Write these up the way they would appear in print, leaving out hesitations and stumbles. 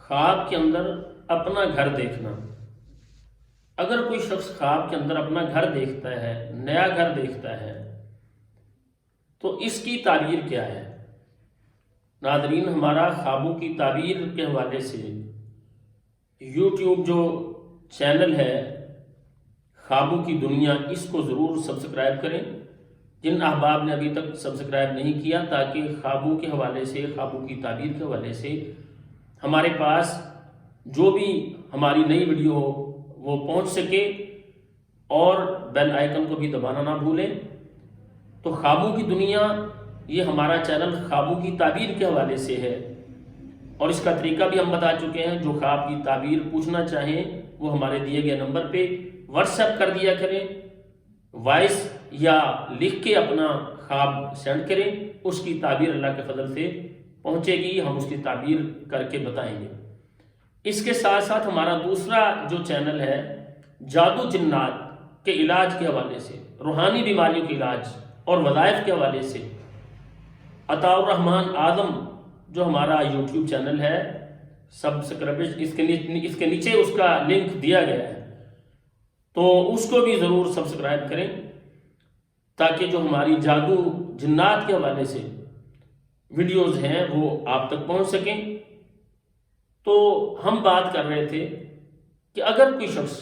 خواب کے اندر اپنا گھر دیکھنا۔ اگر کوئی شخص خواب کے اندر اپنا گھر دیکھتا ہے، نیا گھر دیکھتا ہے، تو اس کی تعبیر کیا ہے؟ ناظرین، ہمارا خوابوں کی تعبیر کے حوالے سے یوٹیوب جو چینل ہے خوابوں کی دنیا، اس کو ضرور سبسکرائب کریں جن احباب نے ابھی تک سبسکرائب نہیں کیا، تاکہ خوابوں کے حوالے سے، خوابوں کی تعبیر کے حوالے سے ہمارے پاس جو بھی ہماری نئی ویڈیو ہو وہ پہنچ سکے، اور بیل آئیکن کو بھی دبانا نہ بھولیں۔ تو خوابوں کی دنیا یہ ہمارا چینل خوابوں کی تعبیر کے حوالے سے ہے، اور اس کا طریقہ بھی ہم بتا چکے ہیں۔ جو خواب کی تعبیر پوچھنا چاہیں وہ ہمارے دیے گئے نمبر پہ واٹس ایپ کر دیا کریں، وائس یا لکھ کے اپنا خواب سینڈ کریں، اس کی تعبیر اللہ کے فضل سے پہنچے گی، ہم اس کی تعبیر کر کے بتائیں گے۔ اس کے ساتھ ساتھ ہمارا دوسرا جو چینل ہے جادو جنات کے علاج کے حوالے سے، روحانی بیماریوں کے علاج اور وظائف کے حوالے سے، عطاء الرحمن اعظم جو ہمارا یوٹیوب چینل ہے، سبسکرائب اس کے نیچے اس کا لنک دیا گیا ہے، تو اس کو بھی ضرور سبسکرائب کریں، تاکہ جو ہماری جادو جنات کے حوالے سے ویڈیوز ہیں وہ آپ تک پہنچ سکیں۔ تو ہم بات کر رہے تھے کہ اگر کوئی شخص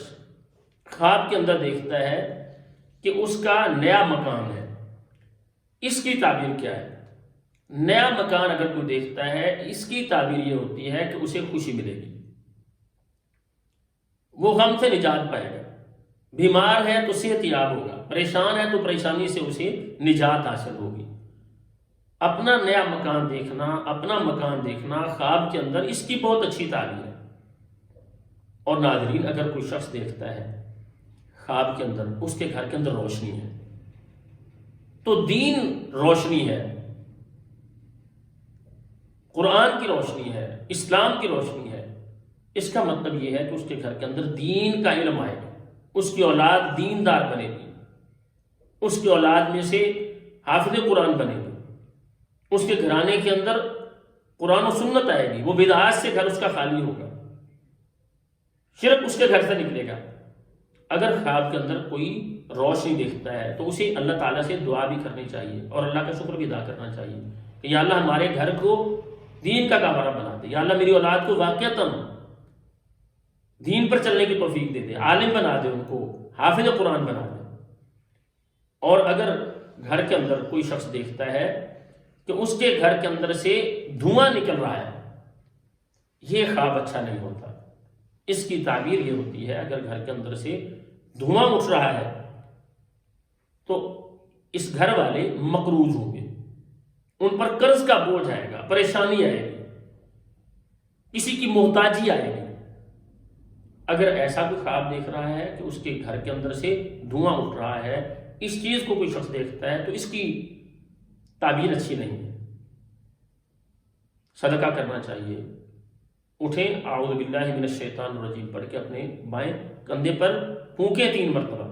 خواب کے اندر دیکھتا ہے کہ اس کا نیا مکان ہے، اس کی تعبیر کیا ہے؟ نیا مکان اگر کوئی دیکھتا ہے، اس کی تعبیر یہ ہوتی ہے کہ اسے خوشی ملے گی، وہ غم سے نجات پائے گا، بیمار ہے تو صحت یاب ہوگا، پریشان ہے تو پریشانی سے اسے نجات حاصل ہوگی۔ اپنا نیا مکان دیکھنا، اپنا مکان دیکھنا خواب کے اندر، اس کی بہت اچھی تعبیر ہے۔ اور ناظرین، اگر کوئی شخص دیکھتا ہے خواب کے اندر اس کے گھر کے اندر روشنی ہے، تو دین روشنی ہے، قرآن کی روشنی ہے، اسلام کی روشنی ہے، اس کا مطلب یہ ہے کہ اس کے گھر کے اندر دین کا علم آئے گا، اس کی اولاد دیندار بنے گی، اس کی اولاد میں سے حافظ قرآن بنے گی، اس کے گھرانے کے اندر قرآن و سنت آئے گی، وہ بدعات سے گھر اس کا خالی ہوگا، شرک اس کے گھر سے نکلے گا۔ اگر خواب کے اندر کوئی روشنی دیکھتا ہے تو اسے اللہ تعالیٰ سے دعا بھی کرنی چاہیے اور اللہ کا شکر بھی ادا کرنا چاہیے کہ یا اللہ ہمارے گھر کو دین کا گہوارہ بنا دے، یا اللہ میری اولاد کو واقعتاً دین پر چلنے کی توفیق دے دے، عالم بنا دے، ان کو حافظ قرآن بنا دے۔ اور اگر گھر کے اندر کوئی شخص دیکھتا ہے کہ اس کے گھر کے اندر سے دھواں نکل رہا ہے، یہ خواب اچھا نہیں ہوتا۔ اس کی تعبیر یہ ہوتی ہے اگر گھر کے اندر سے دھواں اٹھ رہا ہے تو اس گھر والے مقروض ہوں گے، ان پر قرض کا بوجھ آئے گا، پریشانی آئے گی، کسی کی محتاجی آئے گی۔ اگر ایسا کوئی خواب دیکھ رہا ہے کہ اس کے گھر کے اندر سے دھواں اٹھ رہا ہے، اس چیز کو کوئی شخص دیکھتا ہے، تو اس کی تعبیر اچھی نہیں ہے، صدقہ کرنا چاہیے۔ اٹھیں، اعوذ باللہ من الشیطان الرجیم پڑھ کے اپنے بائیں کندھے پر پھونکیں 3 مرتبہ۔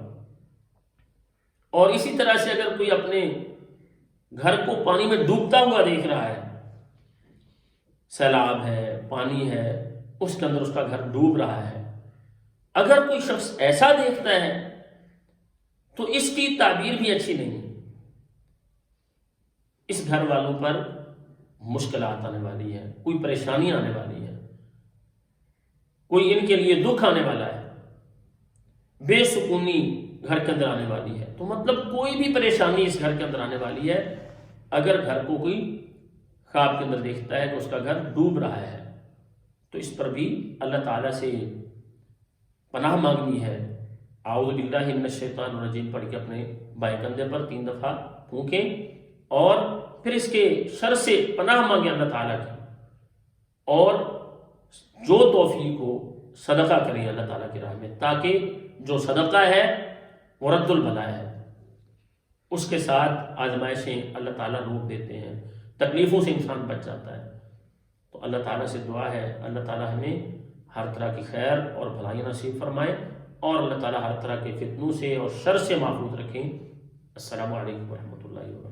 اور اسی طرح سے اگر کوئی اپنے گھر کو پانی میں ڈوبتا ہوا دیکھ رہا ہے، سیلاب ہے، پانی ہے، اس کے اندر اس کا گھر ڈوب رہا ہے، اگر کوئی شخص ایسا دیکھتا ہے تو اس کی تعبیر بھی اچھی نہیں ہے۔ اس گھر والوں پر مشکلات آنے والی ہے، کوئی پریشانی آنے والی ہے، کوئی ان کے لیے دکھ آنے والا ہے، بے سکونی گھر کے اندر آنے والی ہے۔ تو مطلب کوئی بھی پریشانی اس گھر کے اندر آنے والی ہے اگر گھر کو کوئی خواب کے اندر دیکھتا ہے کہ اس کا گھر ڈوب رہا ہے، تو اس پر بھی اللہ تعالیٰ سے پناہ مانگنی ہے۔ اعوذ باللہ من الشیطان الرجیم پڑھ کے اپنے بائیں کندھے پر 3 دفعہ پھونکیں، اور پھر اس کے شر سے پناہ مانگیں اللہ تعالیٰ کی، اور جو توفیق ہو صدقہ کریں اللہ تعالیٰ کی راہ میں، تاکہ جو صدقہ ہے وہ رد البلا ہے، اس کے ساتھ آزمائشیں اللہ تعالیٰ روک دیتے ہیں، تکلیفوں سے انسان بچ جاتا ہے۔ تو اللہ تعالیٰ سے دعا ہے اللہ تعالیٰ ہمیں ہر طرح کی خیر اور بھلائی نصیب فرمائے، اور اللہ تعالیٰ ہر طرح کے فتنوں سے اور شر سے محفوظ رکھیں۔ السلام علیکم ورحمۃ اللہ وبرکاتہ۔